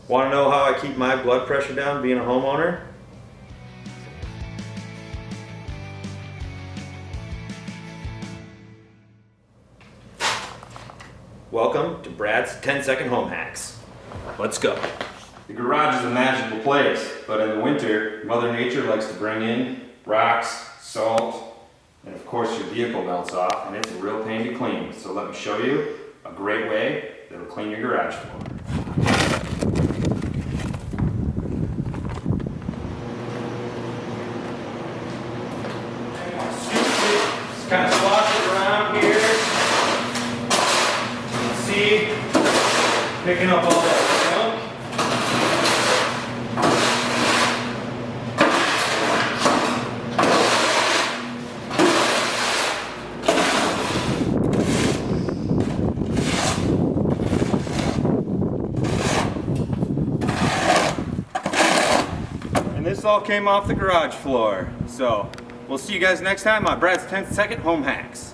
Want to know how I keep my blood pressure down being a homeowner? Welcome to Brad's 10-second home hacks. Let's go. The garage is a magical place, but in the winter, Mother Nature likes to bring in rocks, salt, and of course your vehicle melts off, and it's a real pain to clean. So let me show you a great way that'll clean your garage floor. Just kind of slosh it around here. See, picking up all that gunk. And this all came off the garage floor. So we'll see you guys next time on Brad's 10-second home hacks.